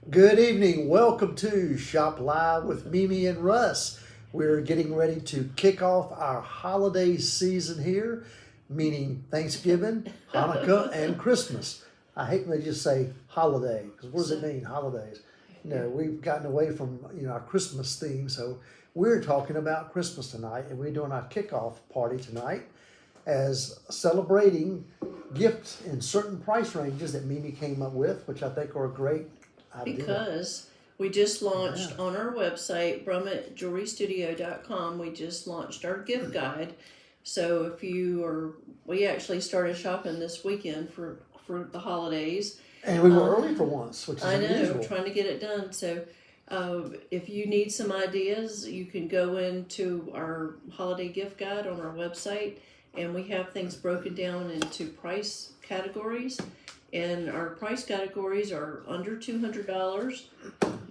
Good evening. Welcome to Shop Live with Mimi and Russ. We're getting ready to kick off our holiday season here, meaning Thanksgiving, Hanukkah, and Christmas. I hate when they just say holiday, because what does it mean, holidays? We've gotten away from our Christmas theme, so we're talking about Christmas tonight, and we're doing our kickoff party tonight as celebrating gifts in certain price ranges that Mimi came up with, which I think are a great idea. Because we just launched on our website, brummettjewelrystudio.com, we just launched our gift guide. So if we actually started shopping this weekend for the holidays. And we were early for once, which is unusual. Trying to get it done. So if you need some ideas, you can go into our holiday gift guide on our website, and we have things broken down into price categories. And our price categories are under $200, $200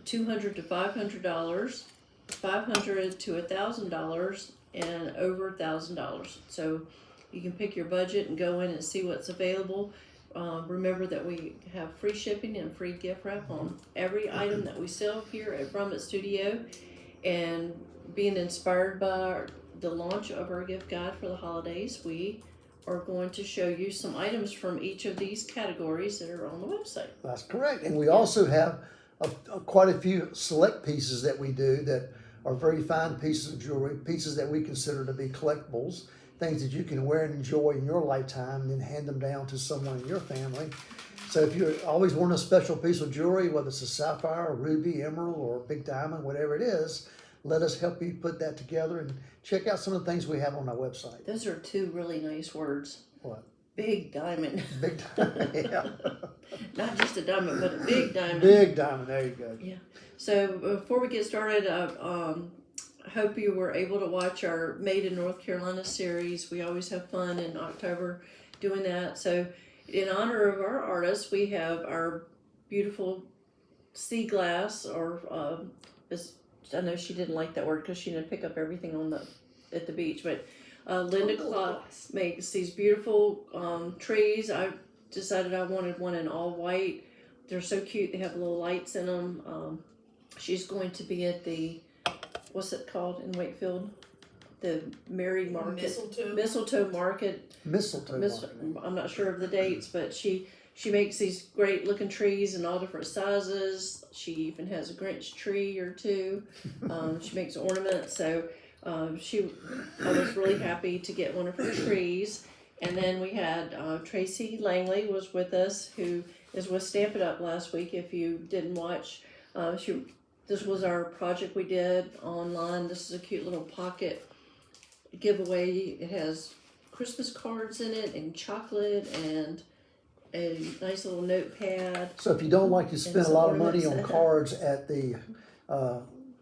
to $500, $500 to $1,000, and over $1,000. So you can pick your budget and go in and see what's available. Remember that we have free shipping and free gift wrap on every item that we sell here at Brumett Studio. And being inspired by the launch of our gift guide for the holidays, we are going to show you some items from each of these categories that are on the website. That's correct. And we also have quite a few select pieces that we do that are very fine pieces of jewelry, pieces that we consider to be collectibles, things that you can wear and enjoy in your lifetime and then hand them down to someone in your family. So if you always want a special piece of jewelry, whether it's a sapphire, a ruby, emerald, or a big diamond, whatever it is, let us help you put that together and check out some of the things we have on our website. Those are two really nice words. What? Big diamond. Big diamond, yeah. Not just a diamond, but a big diamond. Big diamond, there you go. Yeah. So before we get started, I hope you were able to watch our Made in North Carolina series. We always have fun in October doing that. So in honor of our artists, we have our beautiful sea glass, or I know she didn't like that word because she didn't pick up everything at the beach, but Linda Clark makes these beautiful trees. I decided I wanted one in all white. They're so cute. They have little lights in them. She's going to be at the, what's it called in Wakefield? The Mary Market. Mistletoe Market. Mistletoe Market. I'm not sure of the dates, but she makes these great looking trees in all different sizes. She even has a Grinch tree or two. She makes ornaments. So I was really happy to get one of her trees. And then we had Tracy Langley was with us, who is with Stamp It Up last week. If you didn't watch, this was our project we did online. This is a cute little pocket giveaway. It has Christmas cards in it and chocolate and a nice little notepad. So if you don't like to spend a lot of money on cards at the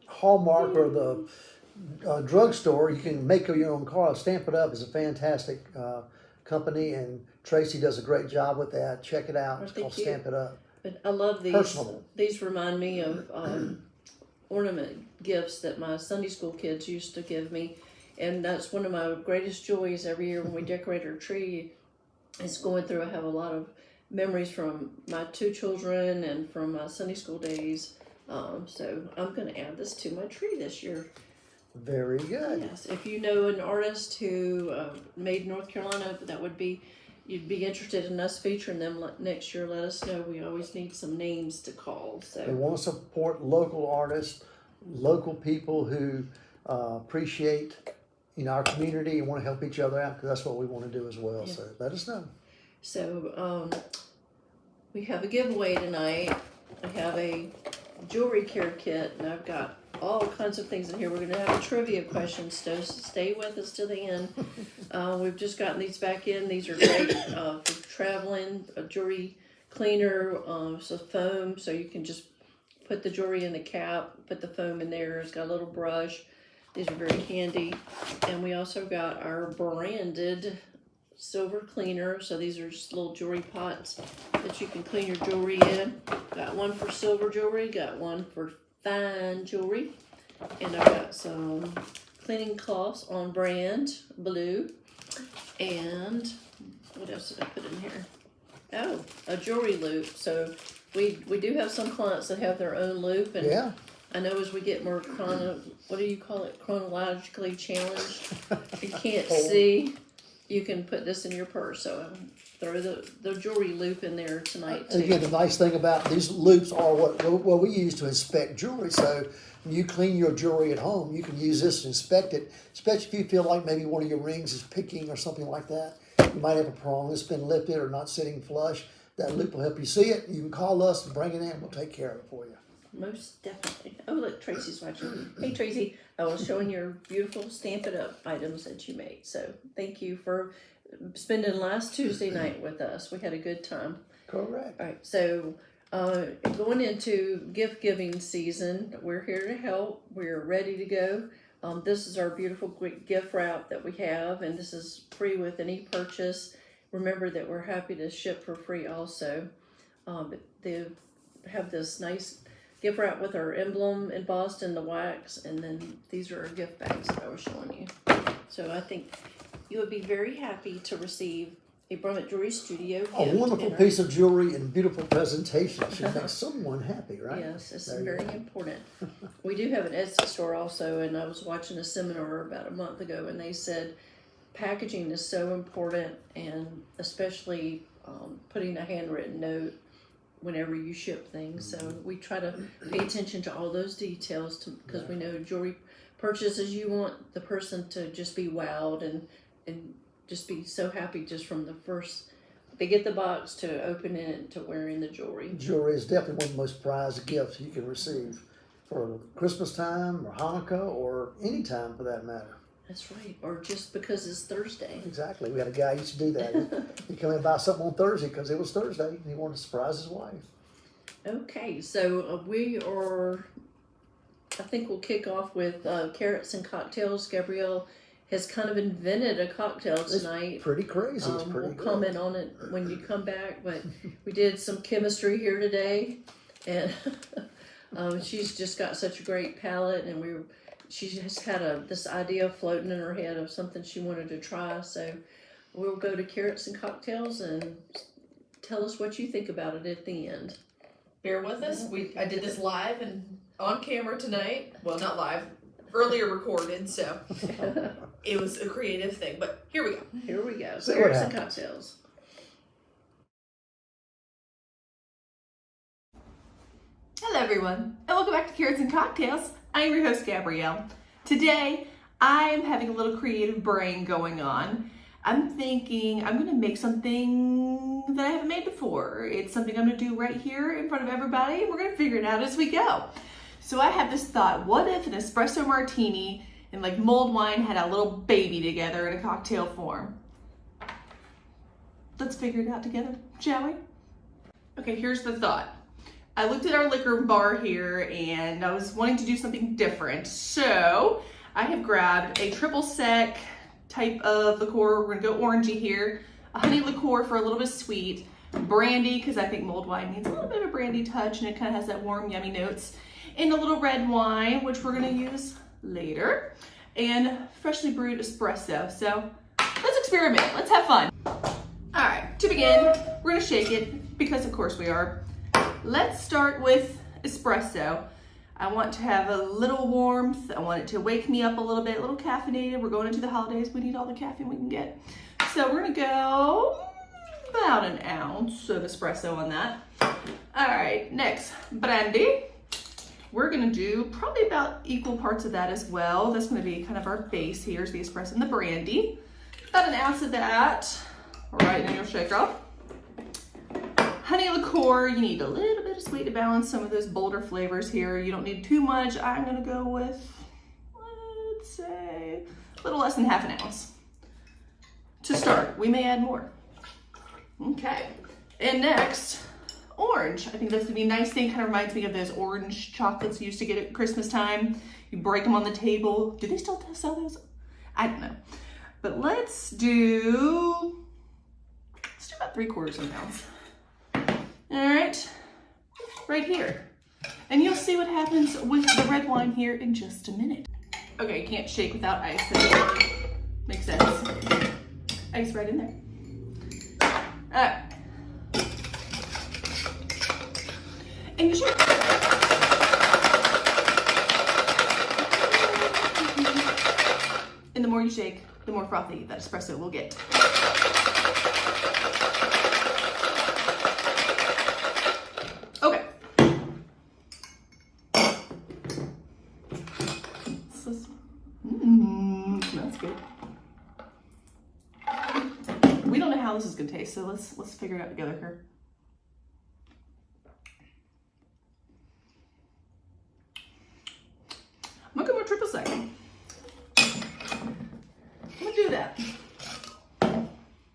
Hallmark or the drugstore, you can make your own card. Stamp It Up is a fantastic company, and Tracy does a great job with that. Check it out. It's called Stamp It Up. But I love these. Personable. These remind me of ornament gifts that my Sunday school kids used to give me, and that's one of my greatest joys every year when we decorate our tree. Is going through. I have a lot of memories from my two children and from my Sunday school days. So I'm going to add this to my tree this year. Very good. Yes. If you know an artist who made in North Carolina that you'd be interested in us featuring them next year, let us know. We always need some names to call. So we want to support local artists, local people who appreciate our community and want to help each other out, because that's what we want to do as well. Yeah. So let us know. So we have a giveaway tonight. I have a jewelry care kit, and I've got all kinds of things in here. We're going to have a trivia question, so stay with us to the end. We've just gotten these back in. These are great for traveling. A jewelry cleaner, so foam, so you can just put the jewelry in the cap, put the foam in there. It's got a little brush. These are very handy. And we also got our branded silver cleaner. So these are just little jewelry pots that you can clean your jewelry in. Got one for silver jewelry, got one for fine jewelry. And I've got some cleaning cloths on brand, blue. And what else did I put in here? Oh, a jewelry loop. So we do have some clients that have their own loop, and Yeah. I know as we get more what do you call it, chronologically challenged, you can't see, you can put this in your purse. So throw the jewelry loop in there tonight too. And again, the nice thing about these loops are what we use to inspect jewelry. So when you clean your jewelry at home, you can use this to inspect it, especially if you feel like maybe one of your rings is picking or something like that. You might have a prong that's been lifted or not sitting flush. That loop will help you see it. You can call us and bring it in. We'll take care of it for you. Most definitely. Oh, look, Tracy's watching. Hey, Tracy, I was showing your beautiful Stamp It Up items that you made. So thank you for spending last Tuesday night with us. We had a good time. Correct. All right, so going into gift giving season, we're here to help. We're ready to go. This is our beautiful quick gift wrap that we have, and this is free with any purchase. Remember that we're happy to ship for free also. But they have this nice gift wrap with our emblem embossed in the wax, and then these are our gift bags that I was showing you. So I think you would be very happy to receive a Brummett Jewelry Studio gift. A wonderful piece of jewelry and beautiful presentation should make someone happy, right? Yes, this is very important. We do have an Etsy store also, and I was watching a seminar about a month ago, and they said packaging is so important, and especially putting a handwritten note whenever you ship things. So we try to pay attention to all those details because we know jewelry purchases, you want the person to just be wowed and just be so happy just from the first, they get the box to open it to wearing the jewelry. Jewelry is definitely one of the most prized gifts you can receive for Christmas time or Hanukkah or any time for that matter. That's right, or just because it's Thursday. Exactly. We had a guy who used to do that. He'd come in and buy something on Thursday because it was Thursday and he wanted to surprise his wife. Okay, so we are, I think we'll kick off with carrots and cocktails. Gabrielle has kind of invented a cocktail tonight. It's pretty crazy. It's pretty we'll good. comment on it when you come back, but we did some chemistry here today, and she's just got such a great palate, and she just had this idea floating in her head of something she wanted to try. So we'll go to carrots and cocktails and tell us what you think about it at the end. Bear with us. I did this live and on camera tonight. Well, not live, earlier recorded, so it was a creative thing. But here we go. Here we go. See Carrots what and happens. cocktails. Hello, everyone, and welcome back to Carrots and Cocktails. I'm your host, Gabrielle. Today, I'm having a little creative brain going on. I'm thinking I'm going to make something that I haven't made before. It's something I'm going to do right here in front of everybody, and we're going to figure it out as we go. So I have this thought, what if an espresso martini and like mulled wine had a little baby together in a cocktail form? Let's figure it out together, shall we? Okay, here's the thought. I looked at our liquor bar here and I was wanting to do something different. So I have grabbed a triple sec type of liqueur. We're gonna go orangey here. A honey liqueur for a little bit sweet. Brandy, because I think mulled wine needs a little bit of a brandy touch and it kind of has that warm, yummy notes. And a little red wine, which we're gonna use later. And freshly brewed espresso. So let's experiment, let's have fun. All right, to begin, we're gonna shake it because of course we are. Let's start with espresso. I want to have a little warmth. I want it to wake me up a little bit, a little caffeinated. We're going into the holidays. We need all the caffeine we can get. So we're gonna go about an ounce of espresso on that. All right, next, brandy. We're gonna do probably about equal parts of that as well. That's gonna be kind of our base here is the espresso and the brandy. About an ounce of that, right in your shaker. Honey liqueur, you need a little bit of sweet to balance some of those bolder flavors here. You don't need too much. I'm gonna go with, let's say, a little less than half an ounce. To start, we may add more. Okay, and next, orange. I think that's gonna be a nice thing. Kind of reminds me of those orange chocolates you used to get at Christmas time. You break them on the table. Do they still sell those? I don't know. But let's do about 3/4 of an ounce. All right here. And you'll see what happens with the red wine here in just a minute. Okay, you can't shake without ice. That really makes sense. Ice right in there. All right. And you should. And the more you shake, the more frothy that espresso will get. Okay. Smells good. We don't know how this is gonna taste, so let's figure it out together here. I'm gonna go more triple sec. I'm gonna do that.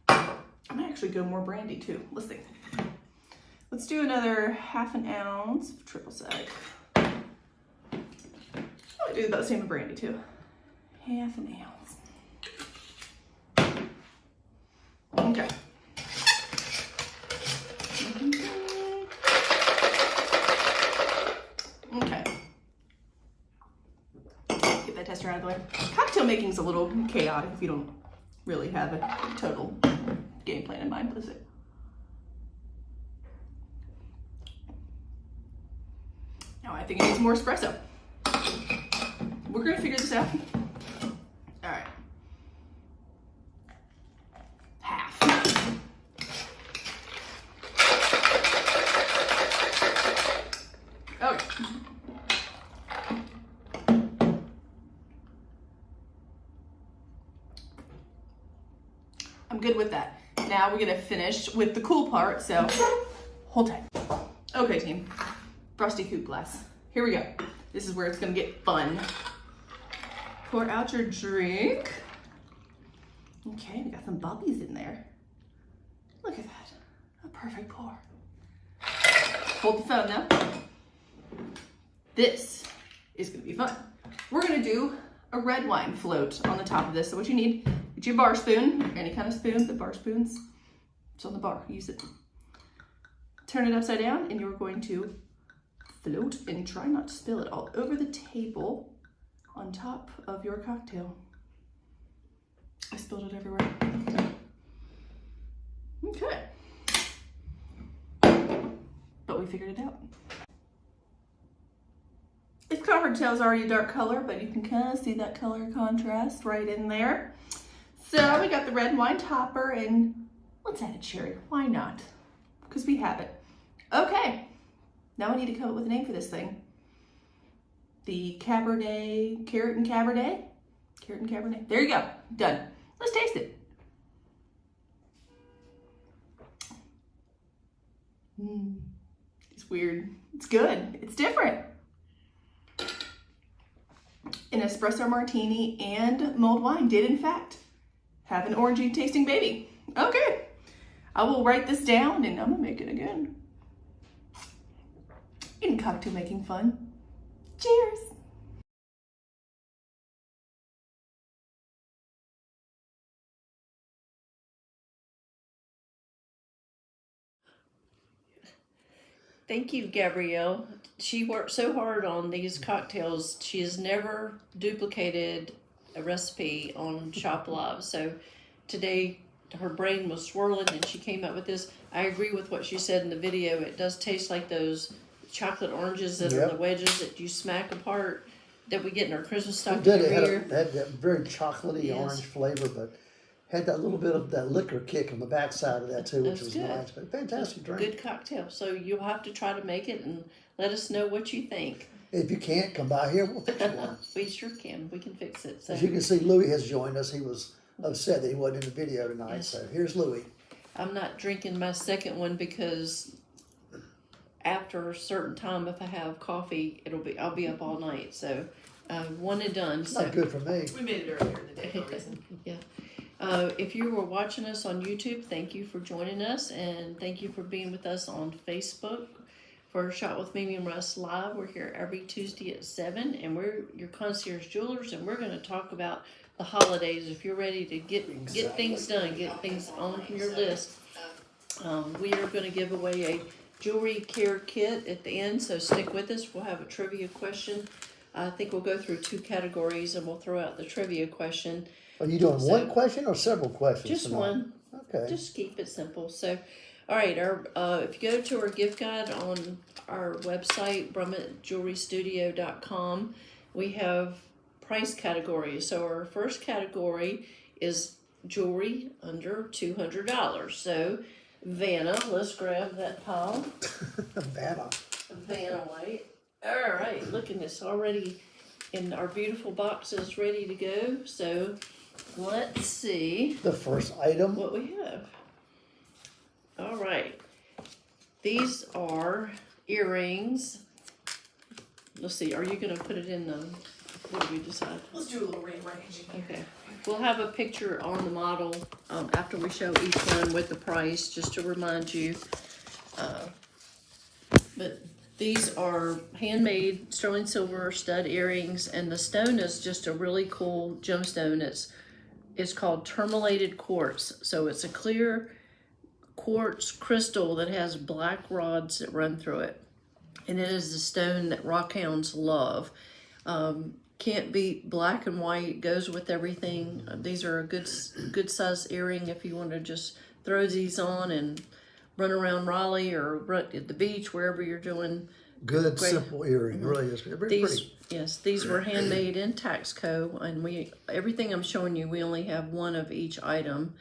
I might actually go more brandy too. Let's see. Let's do another 1/2 ounce of triple sec. I might do about the same with brandy too. 1/2 ounce. Okay. Okay. Get that tester out of the way. Cocktail making is a little chaotic if you don't really have a total game plan in mind. Let's see. Now I think it needs more espresso. We're gonna figure this out. All right. Half. Okay. I'm good with that. Now we're gonna finish with the cool part, so hold tight. Okay, team. Frosty coupe glass. Here we go. This is where it's gonna get fun. Pour out your drink. Okay, we got some bubbies in there. Look at that. A perfect pour. Hold the phone now. This is gonna be fun. We're gonna do a red wine float on the top of this. So what you need, get your bar spoon, any kind of spoon, the bar spoons. It's on the bar, use it. Turn it upside down and you're going to float and try not to spill it all over the table on top of your cocktail. I spilled it everywhere. Okay. But we figured it out. It's hard to tell, it's already a dark color, but you can kind of see that color contrast right in there. So we got the red wine topper and let's add a cherry. Why not? Because we have it. Okay. Now I need to come up with a name for this thing. The Cabernet, Carrot and Cabernet? Carrot and Cabernet. There you go. Done. Let's taste it. It's weird. It's good. It's different. An espresso martini and mulled wine did, in fact, have an orangey tasting baby. Okay. I will write this down and I'm going to make it again. In cocktail making fun. Cheers. Thank you, Gabrielle. She worked so hard on these cocktails. She has never duplicated a recipe on Shop Live. So today her brain was swirling and she came up with this. I agree with what she said in the video. It does taste like those chocolate oranges that are the wedges that you smack apart that we get in our Christmas stocking every year. It had that very chocolatey orange flavor, but had that little bit of that liquor kick on the backside of that too, which was nice. But fantastic drink. Good cocktail. So you'll have to try to make it and let us know what you think. If you can't, come by here, we'll fix you one. We sure can. We can fix it. So. As you can see, Louis has joined us. He was upset that he wasn't in the video tonight. Yes. So here's Louis. I'm not drinking my second one because after a certain time, if I have coffee, I'll be up all night. So one and done. It's not good for me. We made it earlier in the day for a reason. Yeah. If you were watching us on YouTube, thank you for joining us, and thank you for being with us on Facebook for Shop with Mimi and Russ Live. We're here every Tuesday at 7, and we're your concierge jewelers, and we're going to talk about the holidays. If you're ready to get things done, get things on your list, we are going to give away a jewelry care kit at the end, so stick with us. We'll have a trivia question. I think we'll go through 2 categories, and we'll throw out the trivia question. Are you doing one question or several questions Just tonight? one. Okay. Just keep it simple. So All right, if you go to our gift guide on our website, brummettjewelrystudio.com, we have price categories. So our first category is jewelry under $200. So Vanna, let's grab that pile. Vanna. Vanna White. All right, look at this already in our beautiful boxes ready to go. So let's see The first item. what we have. All right, these are earrings. Let's see, are you gonna put it in the, what did we decide? Let's do a little rearranging. Okay, we'll have a picture on the model after we show each one with the price, just to remind you. But these are handmade sterling silver stud earrings, and the stone is just a really cool gemstone. It's called tourmalated quartz, so it's a clear quartz crystal that has black rods that run through it, and it is the stone that rockhounds love. Can't beat black and white, goes with everything. These are a good size earring if you want to just throw these on and run around Raleigh or run at the beach, wherever you're doing. Good, Great. simple earring. Really is. Very pretty. Yes, these were handmade in Taxco, and everything I'm showing you, we only have one of each item.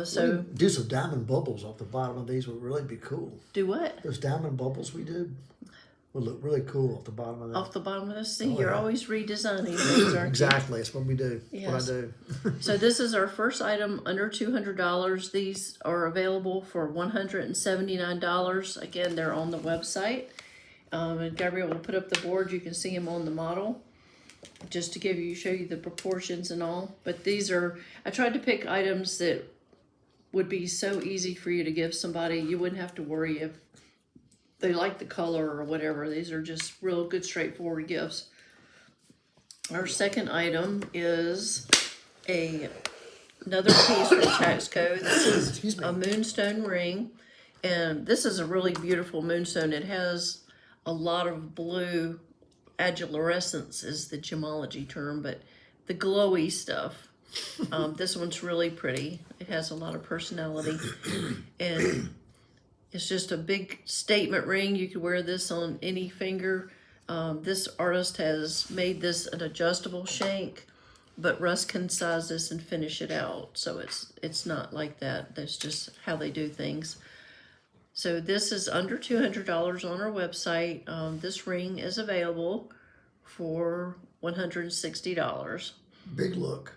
So Do some diamond bubbles off the bottom of these would really be cool. do what? Those diamond bubbles we do would look really cool off the bottom of that. Off the bottom of this. See, Oh, you're yeah. always redesigning things, aren't Exactly, that's what we do. Yes. What I do. you? So this is our first item under $200. These are available for $179. Again, they're on the website. And Gabrielle will put up the board. You can see them on the model, just to show you the proportions and all. But these are, I tried to pick items that would be so easy for you to give somebody. You wouldn't have to worry if they like the color or whatever. These are just real good, straightforward gifts. Our second item is another piece from Taxco. This is Excuse me. a moonstone ring, and this is a really beautiful moonstone. It has a lot of blue. Agilurescence is the gemology term, but the glowy stuff. This one's really pretty. It has a lot of personality, and it's just a big statement ring. You could wear this on any finger. This artist has made this an adjustable shank, but Russ can size this and finish it out. So it's not like that. That's just how they do things. So this is under $200 on our website. This ring is available for $160. Big look.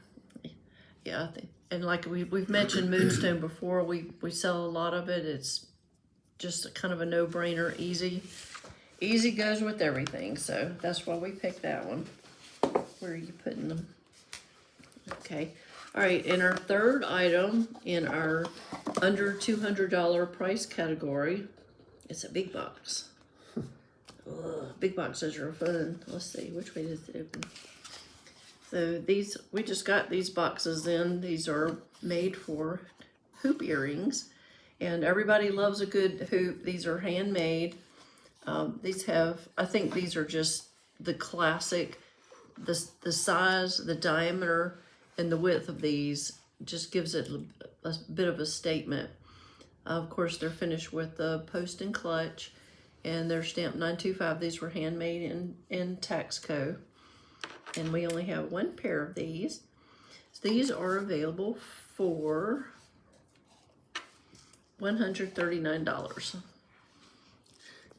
Yeah, and like we've mentioned moonstone before, we sell a lot of it. It's just a kind of a no-brainer, easy goes with everything. So that's why we picked that one. Where are you putting them? Okay, all right. And our third item in our under $200 price category, it's a big box. Big boxes are fun. Let's see, which way does it open? So we just got these boxes in. These are made for hoop earrings, and everybody loves a good hoop. These are handmade. I think these are just the classic, the size, the diameter, and the width of these just gives it a bit of a statement. Of course, they're finished with the post and clutch, and they're stamped 925. These were handmade in Taxco. And we only have one pair of these. So these are available for $139.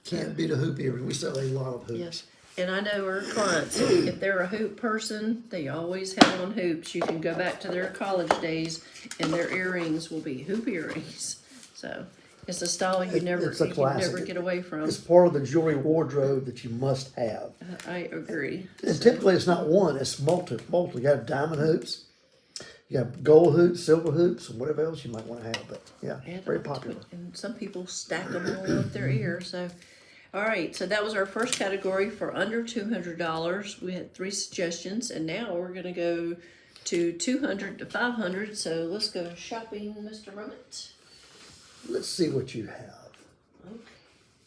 Can't beat a hoop earring. We sell a lot of hoops. Yes. And I know our clients, if they're a hoop person, they always have on hoops. You can go back to their college days and their earrings will be hoop earrings. So it's a style you It's a never classic. get away from. It's part of the jewelry wardrobe that you must have. I agree. And typically it's not one, it's multiple. You got diamond hoops, you got gold hoops, silver hoops, and whatever else you might want to have. But yeah, And very popular. And some people stack them all up their ear. So, all right. So that was our first category for under $200. We had 3 suggestions, and now we're gonna go to $200 to $500. So let's go shopping, Mr. Rummett. Let's see what you have. Okay.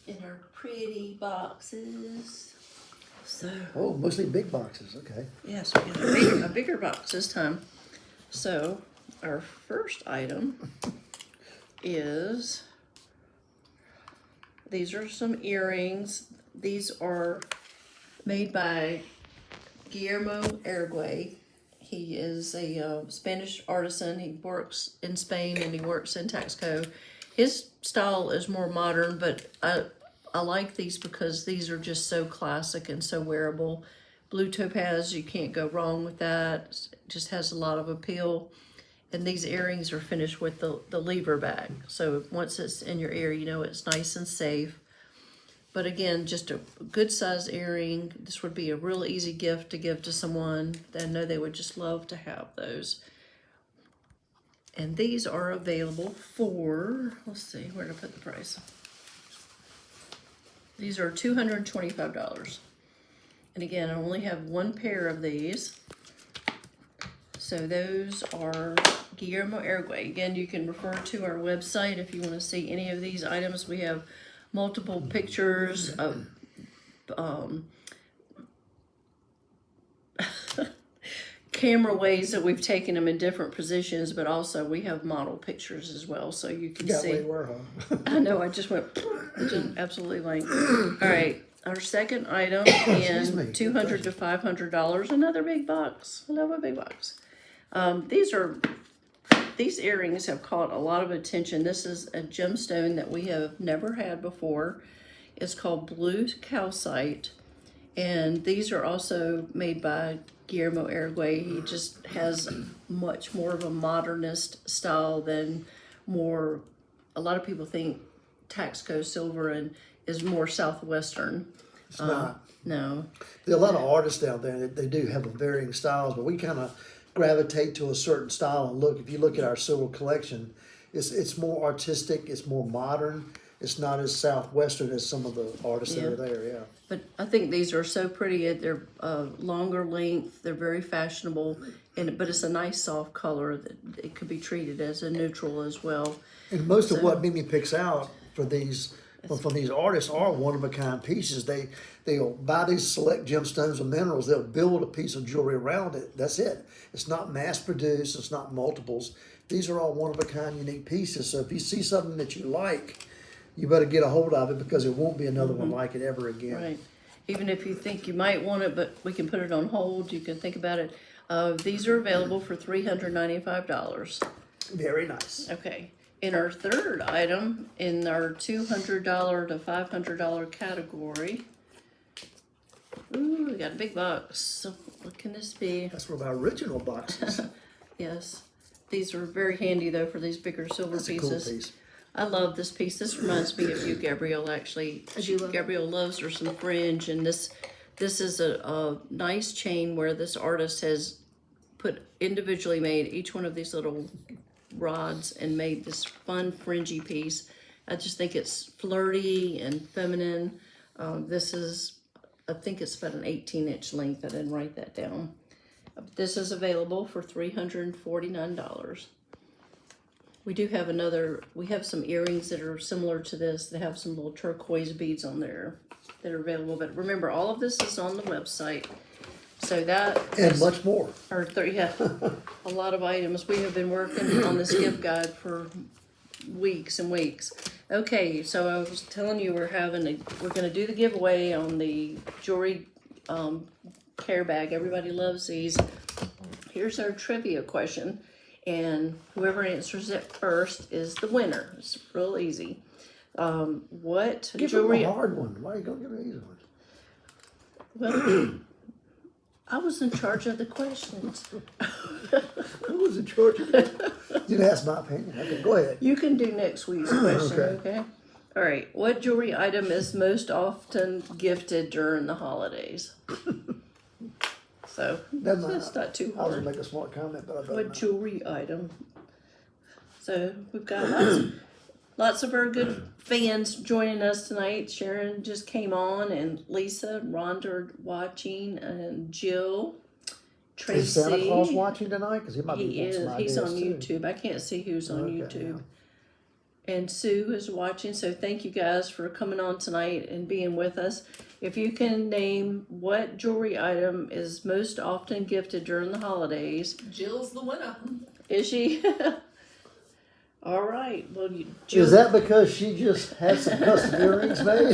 In our pretty boxes. So Oh, mostly big boxes. Okay. yes, we got a bigger box this time. So our first item is these are some earrings. These are made by Guillermo Erguay. He is a Spanish artisan. He works in Spain and he works in Taxco. His style is more modern, but I like these because these are just so classic and so wearable. Blue topaz, you can't go wrong with that. It just has a lot of appeal. And these earrings are finished with the lever back. So once it's in your ear, you know it's nice and safe. But again, just a good size earring. This would be a real easy gift to give to someone. I know they would just love to have those. And these are available for, let's see, where did I put the price? These are $225. And again, I only have one pair of these. So those are Guillermo Erguay. Again, you can refer to our website if you want to see any of these items. We have multiple pictures of camera ways that we've taken them in different positions, but also we have model pictures as well, so you can Got see. where you were, huh? I know, I just went just absolutely blank. All right, our second item is $200 to $500. Another big box. I love a big box. These earrings have caught a lot of attention. This is a gemstone that we have never had before. It's called blue calcite, and these are also made by Guillermo Erguay. He just has much more of a modernist style than a lot of people think Taxco silver and is more southwestern. It's not. No. There are a lot of artists down there that they do have varying styles, but we kind of gravitate to a certain style and look. If you look at our silver collection, it's more artistic, it's more modern. It's not as southwestern as some of the artists that are there, yeah. But I think these are so pretty. They're longer length. They're very fashionable, but it's a nice soft color that it could be treated as a neutral as well. And most of what Mimi picks out for these from these artists are one-of-a-kind pieces. They'll buy these select gemstones and minerals. They'll build a piece of jewelry around it. That's it. It's not mass-produced. It's not multiples. These are all one-of-a-kind, unique pieces. So if you see something that you like, you better get a hold of it because there won't be another one like it ever again. Right. Even if you think you might want it, but we can put it on hold, you can think about it. These are available for $395. Very nice. Okay. In our third item, in our $200 to $500 category, ooh, we got a big box. So what can this be? That's one of our original boxes. Yes. These are very handy, though, for these bigger silver That's a pieces. cool piece. I love this piece. This reminds me of you, Gabrielle, actually. Gabrielle loves her some fringe, and this is a nice chain where this artist has individually made each one of these little rods and made this fun fringy piece. I just think it's flirty and feminine. I think it's about an 18-inch length. I didn't write that down. This is available for $349. We do have we have some earrings that are similar to this. They have some little turquoise beads on there that are available. But remember, all of this is on the website. So that And much more. A lot of items. We have been working on this gift guide for weeks and weeks. Okay, so I was telling you we're going to do the giveaway on the jewelry care bag. Everybody loves these. Here's our trivia question, and whoever answers it first is the winner. It's real easy. What Give jewelry? him a hard one. Why are you going to give me an easy one? Well, I was in charge of the questions. Who was in charge of that? You didn't ask my opinion. Okay, go ahead. You can do next week's question, Okay. okay? All right. What jewelry item is most often gifted during the holidays? So that's not too I was hard. going to make a smart comment, but I better What not. jewelry item? So we've got lots of our good fans joining us tonight. Sharon just came on, and Lisa, Rhonda are watching, and Jill, Tracy. Is Santa Claus watching tonight? Because he might be He wanting some is. He's ideas, on too. YouTube. I can't see who's on Okay, YouTube. And Sue is watching, so thank you guys for coming on tonight and being with us. If you can name what jewelry item is most often gifted during the holidays. Jill's the winner. Is she? All right. Well, Is that because she just had some custom earrings made?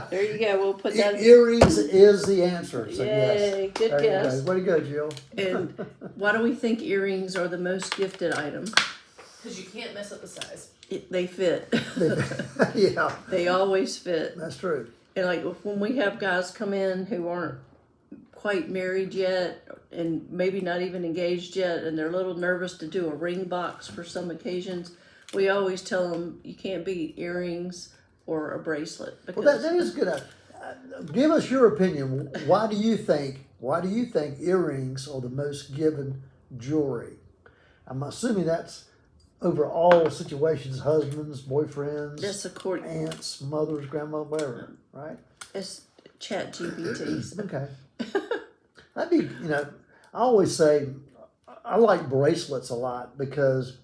there you go. We'll put that. Earrings is the answer. So Yay, yes. good There guess. you go. Way to go, Jill. And why do we think earrings are the most gifted item? Because you can't mess up the size. They fit. Yeah, They always fit. that's true. And like when we have guys come in who aren't quite married yet and maybe not even engaged yet and they're a little nervous to do a ring box for some occasions, we always tell them you can't beat earrings or a bracelet. Because Well, that is good. Give us your opinion. Why do you think earrings are the most given jewelry? I'm assuming that's over all situations, husbands, boyfriends, that's aunts, mothers, grandma, whatever, right? it's chat GPTs. Okay. That'd be, I always say I like bracelets a lot because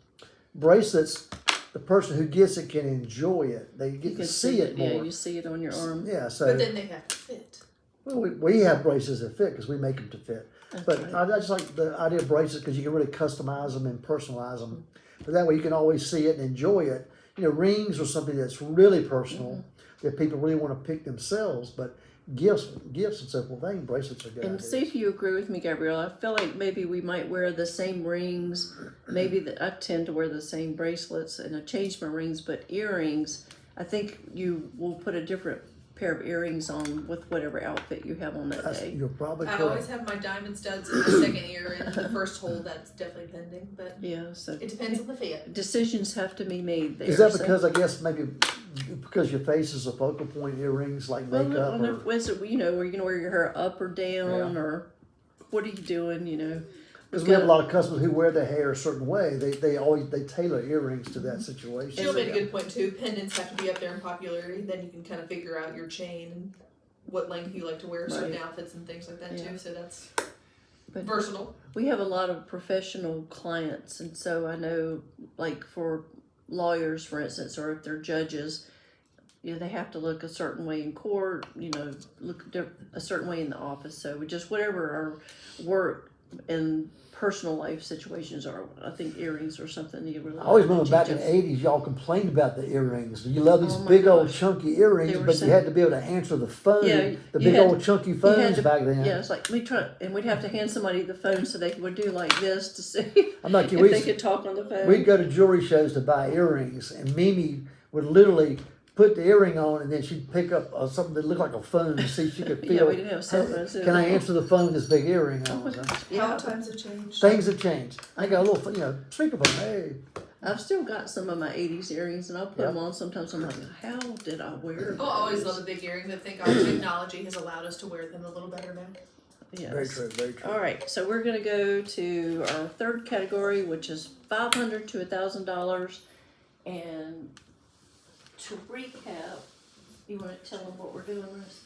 bracelets, the person who gets it can enjoy it. They get to see it more. Yeah, you see it on your arm. Yeah, so But then they have to fit. well, we have bracelets that fit because we make them to fit. But right. I just like the idea of bracelets because you can really customize them and personalize them. But that way you can always see it and enjoy it. Rings are something that's really personal that people really want to pick themselves. But gifts, a simple thing. Bracelets are good. And ideas. see if you agree with me, Gabrielle. I feel like maybe we might wear the same rings. Maybe I tend to wear the same bracelets, and I change my rings. But earrings, I think you will put a different pair of earrings on with whatever outfit you have on that day. You're probably I correct. always have my diamond studs in my second ear, and the first hole that's definitely pending. But Yeah, so it depends on the fit. decisions have to be made there. Is that so- because I guess maybe because your face is a focal point, earrings like Well, makeup? I don't know, Or, was it, are you going to wear your hair up or down, Yeah. or what are you doing, because we have a lot of customers who wear their hair a certain way. They tailor earrings to that situation. Jill made a good point too. Pendants have to be up there in popularity. Then you can kind of figure out your chain and what length you like to wear certain Right. outfits and things like that Yeah. too. So that's But versatile. we have a lot of professional clients, and so I know, like for lawyers, for instance, or if they're judges, they have to look a certain way in court, look a certain way in the office. So just whatever our work and personal life situations are, I think earrings are something you really. I always like to remember back teach in the us. '80s, y'all complained about the earrings. You love these Oh my big old gosh. chunky earrings, They were but so- you had to be able to answer the phone. Yeah, the you big had- old chunky You had phones to- back then. Yeah, it's like and we'd have to hand somebody the phone so they would do like this to see I'm not if kidding. they could talk on the phone. We'd go to jewelry shows to buy earrings, and Mimi would literally put the earring on, and then she'd pick up something that looked like a phone to see if she could feel. Yeah, we didn't have cell phones. Can I answer the phone with this big earring on? Oh, So, How yeah, times have changed. things have changed. I got a little, speakerphone. Hey, I've still got some of my '80s earrings, and I'll put Yeah. them on. Sometimes I'm like, how did I wear Oh, I always those? love the big earrings. I think our technology has allowed us to wear them a little better now. Yes. very true, very true. All right, so we're gonna go to our third category, which is $500 to $1,000. And to recap, you want to tell them what we're doing, Russ?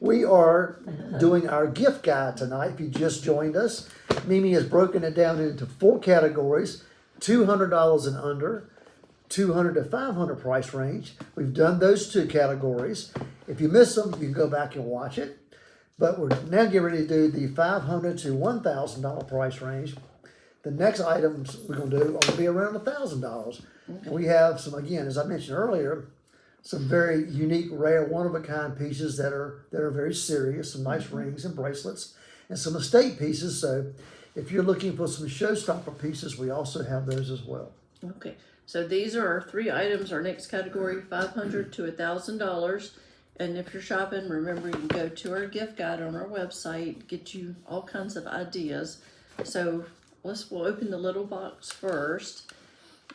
We are doing our gift guide tonight. If you just joined us, Mimi has broken it down into 4 categories: $200 and under, $200 to $500 price range. We've done those 2 categories. If you missed them, you can go back and watch it. But we're now getting ready to do the $500 to $1,000 price range. The next items we're going to do are going to be around $1,000. And we have some, again, as I mentioned earlier, some very unique, rare, one-of-a-kind pieces that are very serious, some nice rings and bracelets, and some estate pieces. So if you're looking for some showstopper pieces, we also have those as well. Okay, so these are our 3 items. Our next category, $500 to $1,000. And if you're shopping, remember you can go to our gift guide on our website, get you all kinds of ideas. So we'll open the little box first.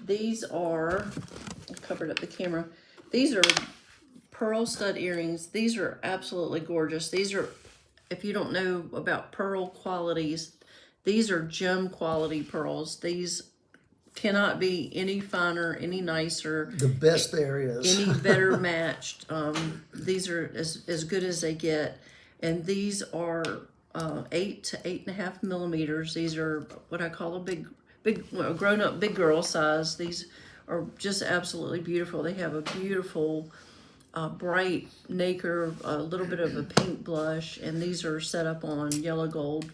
These are, I covered up the camera. These are pearl stud earrings. These are absolutely gorgeous. These are, if you don't know about pearl qualities, these are gem quality pearls. These cannot be any finer, any nicer, The best there is. any better matched. These are as good as they get. And these are 8 to 8.5 millimeters. These are what I call a big, grown up big girl size. These are just absolutely beautiful. They have a beautiful bright nacre, a little bit of a pink blush, and these are set up on yellow gold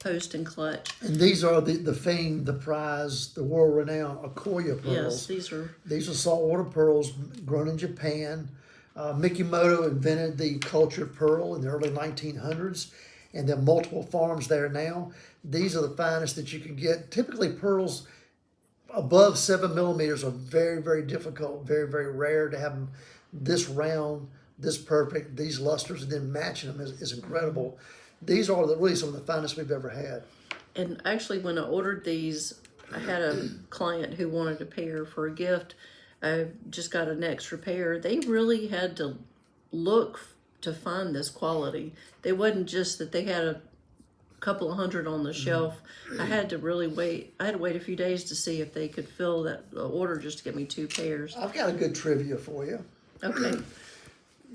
post and clutch. And these are the famed, the prize, the world-renowned Akoya pearls. Yes, These are saltwater pearls grown in Japan. Mikimoto invented the cultured pearl in the early 1900s, and there are multiple farms there now. These are the finest that you can get. Typically, pearls above 7 millimeters are very, very difficult, very, very rare. To have them this round, this perfect, these lusters, and then matching them is incredible. These are really some of the finest we've ever had. And actually, when I ordered these, I had a client who wanted a pair for a gift. I just got an extra pair. They really had to look to find this quality. They wasn't just that they had a couple of hundred on the shelf. I had to really wait. I had to wait a few days to see if they could fill that order just to get me 2 pairs. I've got a good trivia for you. Okay.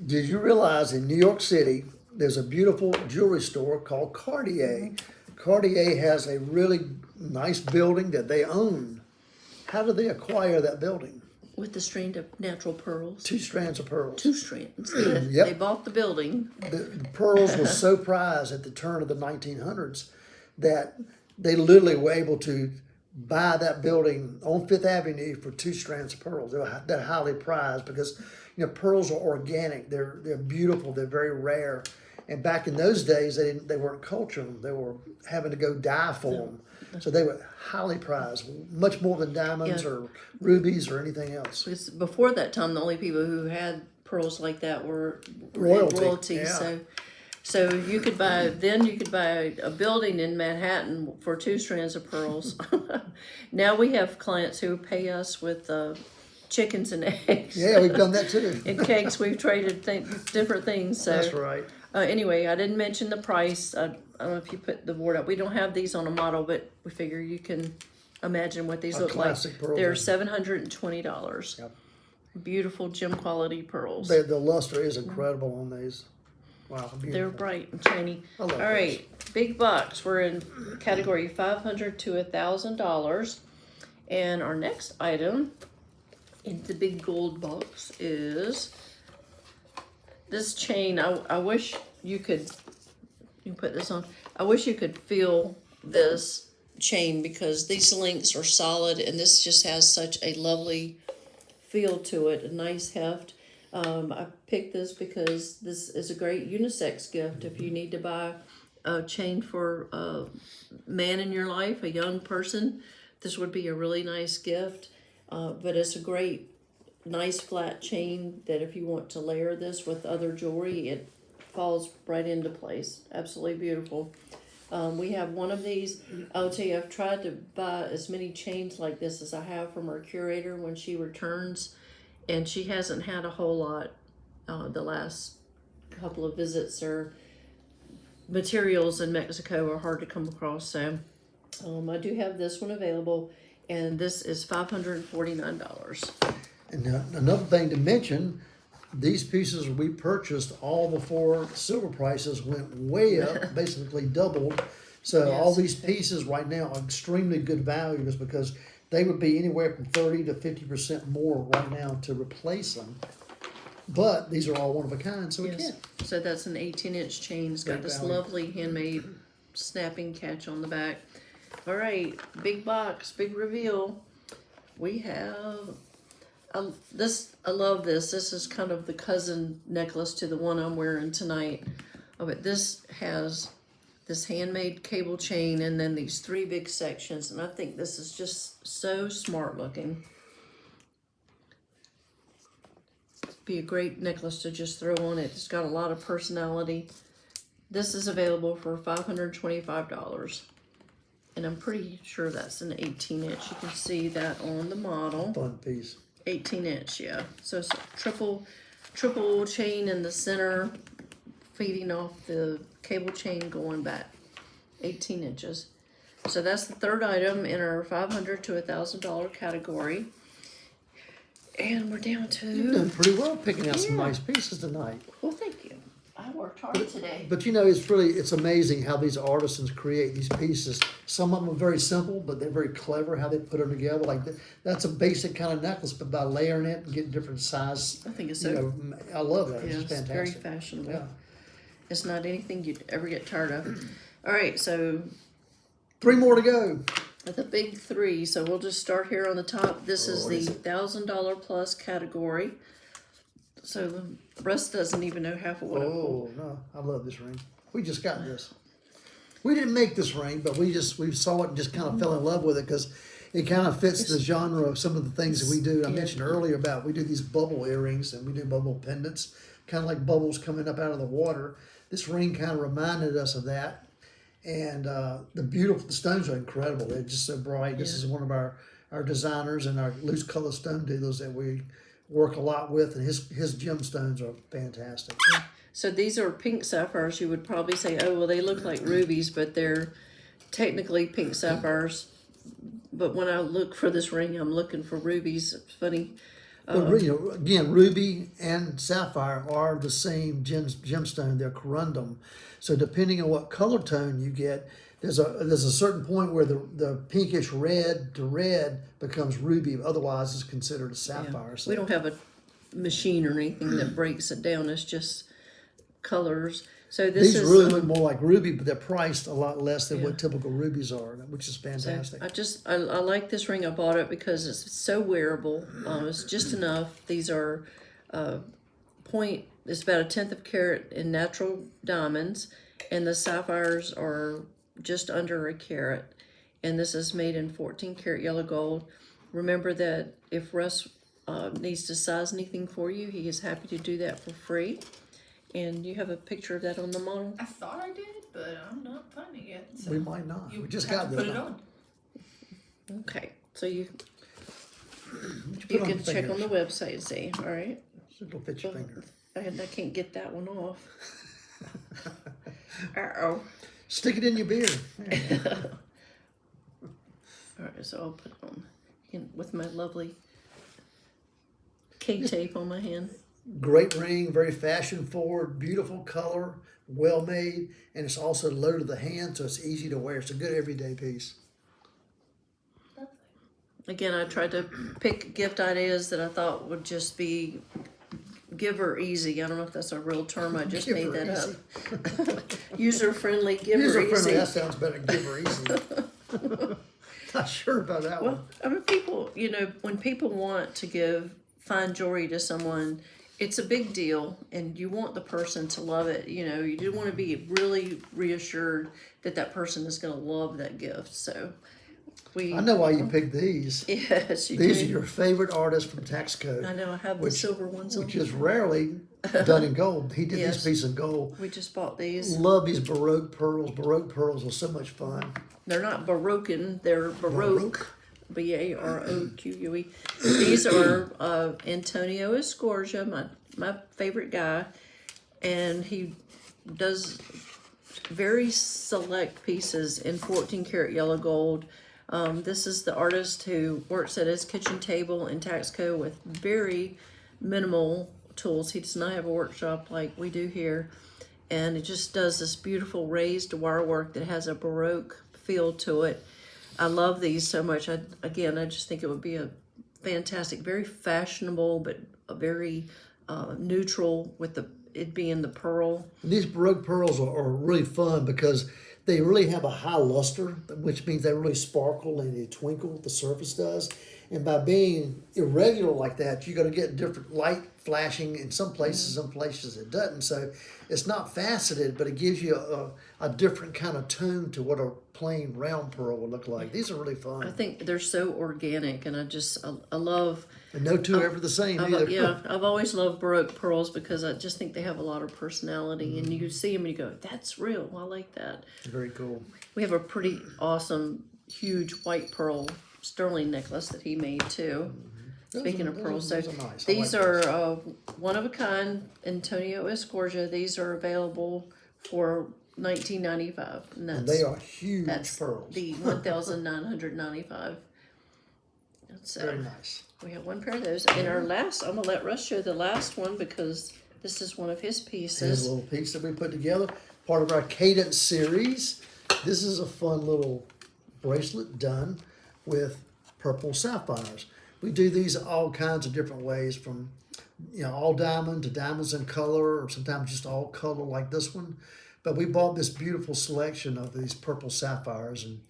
Did you realize in New York City, there's a beautiful jewelry store called Cartier? Cartier has a really nice building that they own. How did they acquire that building? With the strand of natural pearls. 2 strands of pearls. 2 strands. Yep. They bought the building. The pearls were so prized at the turn of the 1900s that they literally were able to buy that building on Fifth Avenue for 2 strands of pearls. They're highly prized because, you know, pearls are organic. They're beautiful. They're very rare. And back in those days, they weren't culturing them. They were having to go dye for them. So they were highly prized, much more than diamonds or rubies or anything else. Because before that time, the only people who had pearls like that were Royalty. Yeah. So you could buy a building in Manhattan for 2 strands of pearls. Now we have clients who pay us with chickens and eggs. Yeah, we've done that too. And cakes. We've traded different things. So That's right. anyway, I didn't mention the price. I don't know if you put the board up. We don't have these on a model, but we figure you can imagine what these look like. Classic pearl. They're $720. Yep. Beautiful gem quality pearls. The luster is incredible on these. Wow, beautiful. They're bright and shiny. I love All right, big bucks. We're in category $500 to $1,000, and our next item in the big gold box is this chain. I wish you could. You can put this on. I wish you could feel this chain because these links are solid, and this just has such a lovely feel to it. A nice heft. I picked this because this is a great unisex gift. If you need to buy a chain for a man in your life, a young person, this would be a really nice gift. But it's a great, nice flat chain that if you want to layer this with other jewelry, it falls right into place. Absolutely beautiful. We have one of these. I'll tell you, I've tried to buy as many chains like this as I have from our curator when she returns. And she hasn't had a whole lot the last couple of visits. Or materials in Mexico are hard to come across. So I do have this one available, and this is $549. And another thing to mention, these pieces we purchased all before silver prices went way up, basically doubled. So Yes. all these pieces right now are extremely good values because they would be anywhere from 30 to 50% more right now to replace them. But these are all one of a kind, so we Yes. can't. So that's an 18-inch chain. It's got Great this value. lovely handmade snapping catch on the back. All right, big box, big reveal. We have this. I love this. This is kind of the cousin necklace to the one I'm wearing tonight. Oh, but this has this handmade cable chain and then these 3 big sections, and I think this is just so smart looking. Be a great necklace to just throw on it. It's got a lot of personality. This is available for $525, and I'm pretty sure that's an 18-inch. You can see that on the model. Fun piece. 18-inch, yeah. So it's a triple chain in the center, feeding off the cable chain going back. 18 inches. So that's the third item in our $500 to $1,000 category. And we're down You've to. done pretty well picking out some Yeah. nice pieces tonight. Well, thank you. I worked hard today. But you know, it's amazing how these artisans create these pieces. Some of them are very simple, but they're very clever how they put them together. Like that's a basic kind of necklace, but by layering it and getting different size, I think it's you so. know, I love that. Yeah, It's it's just very fantastic. fashionable. Yeah. It's not anything you'd ever get tired of. All right, so 3 more to go. The big three. So we'll just start here on the top. This is what the is it? $1,000 plus category. So Russ doesn't even know half of what I pulled. Oh, no. I love this ring. We just got this. We didn't make this ring, but we saw it and just kind of fell in love with it because it kind of fits the genre of some of the things that we do. I mentioned earlier about we do these bubble earrings and we do bubble pendants, kind of like bubbles coming up out of the water. This ring kind of reminded us of that. And the stones are incredible. They're just so bright. This is one of our designers and our loose color stone dealers that we work a lot with, and his gemstones are fantastic. So these are pink sapphires. You would probably say, oh, well, they look like rubies, but they're technically pink sapphires. But when I look for this ring, I'm looking for rubies. It's funny. But again, ruby and sapphire are the same gemstone. They're corundum. So depending on what color tone you get, there's a certain point where the pinkish red to red becomes ruby. Otherwise, it's considered a sapphire. So We don't have a machine or anything that breaks it down. It's just colors. So this these is really look more like ruby, but they're priced a lot less than what typical rubies are, which is fantastic. I like this ring. I bought it because it's so wearable. It's just enough. These are it's about 1/10 of a carat in natural diamonds, and the sapphires are just under a carat. And this is made in 14 karat yellow gold. Remember that if Russ needs to size anything for you, he is happy to do that for free. And you have a picture of that on the model? I thought I did, but I'm not finding it. So We might not. you We just have got to this. put it on. Okay, so you put on can the check on fingers. the website and see. All right. It'll fit your finger. I can't get that one off. Uh-oh. Stick it in your beard. All right, so I'll put it on with my lovely K-tape on my hand. Great ring, very fashion forward, beautiful color, well made, and it's also low to the hand, so it's easy to wear. It's a good everyday piece. Again, I tried to pick gift ideas that I thought would just be giver easy. I don't know if that's a real term. I just made that up. User friendly, giver User friendly, easy. that sounds better. Giver easy. Not sure about that one. Well, I mean, people, when people want to give fine jewelry to someone, it's a big deal, and you want the person to love it. You do want to be really reassured that that person is going to love that gift. So I know why you picked these. Yes, you These do. are your favorite artists from Tax Code. I know, I have the silver ones on. Which is rarely done in gold. He did Yes. this piece in gold. We just bought these. Love these Baroque pearls. Baroque pearls are so much fun. They're not Baroque, they're Baroque. Baroque. These are Antonio Escorja, my favorite guy, and he does very select pieces in 14 karat yellow gold. This is the artist who works at his kitchen table in Taxco with very minimal tools. He does not have a workshop like we do here, and it just does this beautiful raised wire work that has a Baroque feel to it. I love these so much. I just think it would be a fantastic, very fashionable, but a very neutral with it being the pearl. And these Baroque pearls are really fun because they really have a high luster, which means they really sparkle and they twinkle, the surface does. And by being irregular like that, you're going to get different light flashing in some places it doesn't. So it's not faceted, but it gives you a different kind of tone to what a plain round pearl would look like. These are really fun. I think they're so organic, and I love. And no two are ever the same either. Yeah, I've always loved Baroque pearls because I just think they have a lot of personality, and you see them and you go, "That's real. I like that." Very cool. We have a pretty awesome, huge white pearl sterling necklace that he made too. Speaking of pearls, so those are nice. I these like those. are one of a kind Antonio Escorja. These are available for $19.95, And they are huge that's pearls. the $1,995. So Very nice. we have one pair of those. And our last, I'm gonna let Russ show the last one because this is one of his Here's pieces. a little piece that we put together, part of our Cadence series. This is a fun little bracelet done with purple sapphires. We do these all kinds of different ways, from all diamond to diamonds in color, or sometimes just all color like this one. But we bought this beautiful selection of these purple sapphires, and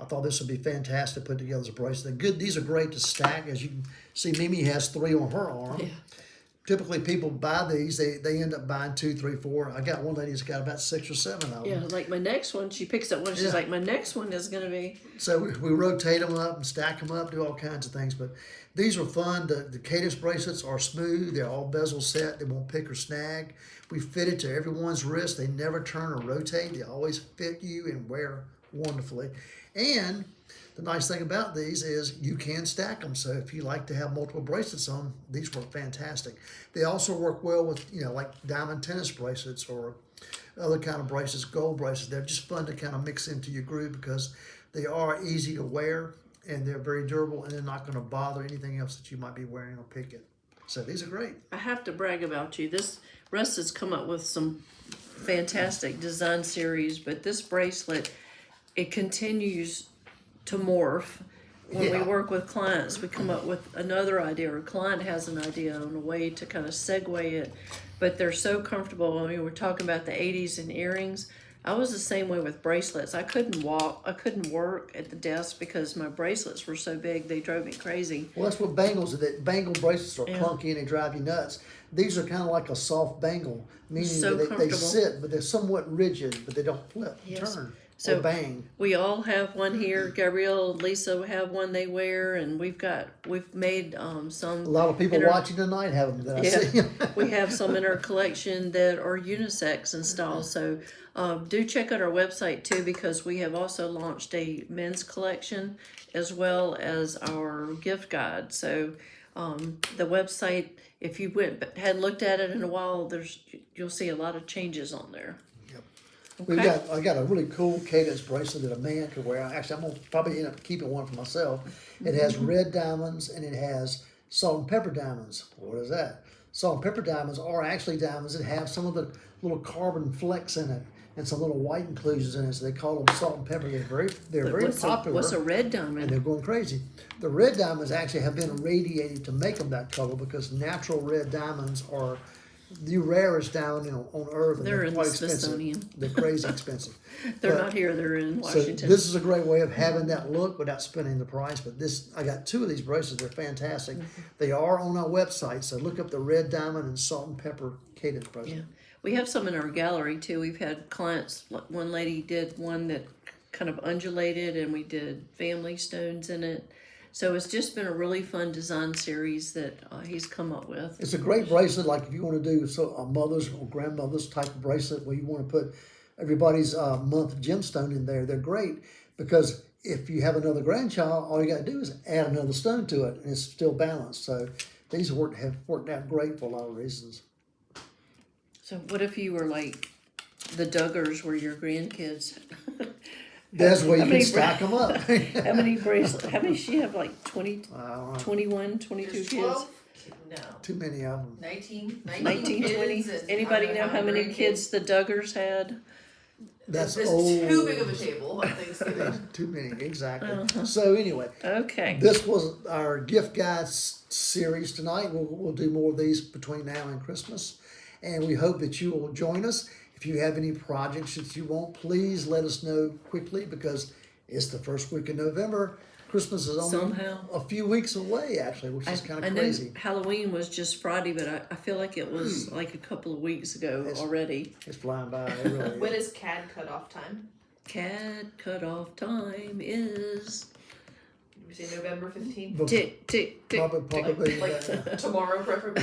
I thought this would be fantastic to put together as a bracelet. They're good. These are great to stack. As you can see, Mimi has 3 on her arm. Yeah. Typically, people buy these. They end up buying 2, 3, 4. I got one lady who's got about 6 or 7 of them. Yeah, like my next one, she picks up one. She's Yeah. like, my next one is going to be. So we rotate them up and stack them up, do all kinds of things. But these are fun. The cadence bracelets are smooth. They're all bezel set. They won't pick or snag. We fit it to everyone's wrist. They never turn or rotate. They always fit you and wear wonderfully. And the nice thing about these is you can stack them. So if you like to have multiple bracelets on, these work fantastic. They also work well with, like diamond tennis bracelets or other kind of bracelets, gold bracelets. They're just fun to kind of mix into your groove because they are easy to wear and they're very durable and they're not going to bother anything else that you might be wearing or pick it. So these are great. I have to brag about you. Russ has come up with some fantastic design series, but this bracelet, it continues to morph. When we Yeah. work with clients, we come up with another idea, or a client has an idea on a way to kind of segue it, but they're so comfortable. I mean, we're talking about the 80s and earrings. I was the same way with bracelets. I couldn't work at the desk because my bracelets were so big, they drove me crazy. Well, that's what bangles are. Bangle bracelets are Yeah. clunky and they drive you nuts. These are kind of like a soft bangle, meaning So that they comfortable. sit, but they're somewhat rigid, but they don't flip, Yes. turn, So or bang. we all have one here. Gabrielle and Lisa have one they wear, and we've made some. A lot of people in our- watching tonight have them that I Yeah. see. We have some in our collection that are unisex in style. So do check out our website too, because we have also launched a men's collection as well as our gift guide. So the website, if you hadn't looked at it in a while, you'll see a lot of changes on there. I got a really cool cadence bracelet that a man could wear. Actually, I'm gonna probably end up keeping one for myself. It has red diamonds and it has salt and pepper diamonds. What is that? Salt and pepper diamonds are actually diamonds that have some of the little carbon flecks in it and some little white inclusions in it. So they call them salt and pepper. They're very popular. What's a red And diamond? they're going crazy. The red diamonds actually have been irradiated to make them that color because natural red diamonds are the rarest diamond on Earth. And They're in quite the expensive. Smithsonian. They're crazy expensive. They're But- not here. They're in So Washington. this is a great way of having that look without spending the price. But I got 2 of these bracelets. They're fantastic. They are on our website. So look up the red diamond and salt and pepper cadence bracelet. Yeah, we have some in our gallery too. We've had clients. One lady did one that kind of undulated, and we did family stones in it. So it's just been a really fun design series that he's come up with. It's a great bracelet. Like if you want to do a mother's or grandmother's type of bracelet where you want to put everybody's month gemstone in there, they're great because if you have another grandchild, all you got to do is add another stone to it, and it's still balanced. So these have worked out great for a lot of reasons. So what if you were like the Duggars, were your grandkids? That's where you How can many stack them up. How many bracelets? How many? She have like 20, I don't know. 21, 22 There's kids. 12? No. Too many of them. 19 19, 20. kids. and Anybody I don't know how many grandkids. kids the Duggars had? That's There's old. too big of a table on Thanksgiving. Too many, exactly. Uh-huh. So anyway, Okay. this was our gift guide series tonight. We'll do more of these between now and Christmas, and we hope that you will join us. If you have any projects that you want, please let us know quickly because it's the first week in November. Christmas is only Somehow. a few weeks away, actually, which is kind I of know crazy. Halloween was just Friday, but I feel like it was like a couple of weeks ago already. It's flying by. It really When is. is CAD cutoff time? CAD cutoff time is We say November 15th. But tick, tick, tick. Probably Like tomorrow, preferably.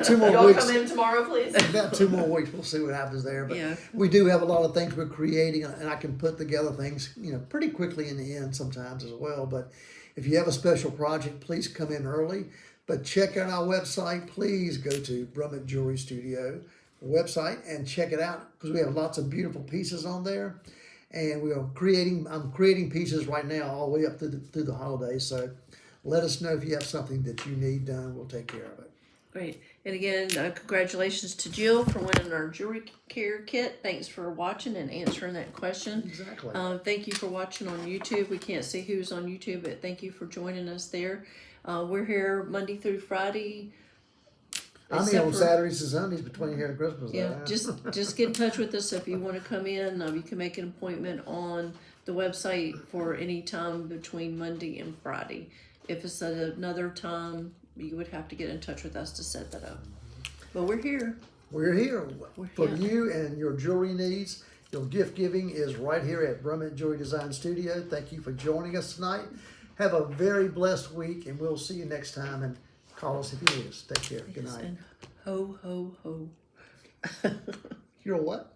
2 more Y'all weeks. come in tomorrow, please. About 2 more weeks, we'll see what happens there. But Yeah. we do have a lot of things we're creating, and I can put together things, pretty quickly in the end sometimes as well. But if you have a special project, please come in early. But check out our website. Please go to Brummett Jewelry Studio website and check it out because we have lots of beautiful pieces on there. And I'm creating pieces right now all the way up through the holidays. So let us know if you have something that you need done. We'll take care of it. Great. And again, congratulations to Jill for winning our jewelry care kit. Thanks for watching and answering that question. Exactly. Thank you for watching on YouTube. We can't see who's on YouTube, but thank you for joining us there. We're here Monday through Friday. I'm here except on for- Saturdays and Sundays between here and Christmas. Yeah, though. just get in touch with us if you want to come in. You can make an appointment on the website for any time between Monday and Friday. If it's at another time, you would have to get in touch with us to set that up. But we're here. We're here for here. you and your jewelry needs. Your gift giving is right here at Brummett Jewelry Design Studio. Thank you for joining us tonight. Have a very blessed week, and we'll see you next time. And call us if you need us. Take care. Good night. And ho, ho, ho. You're what?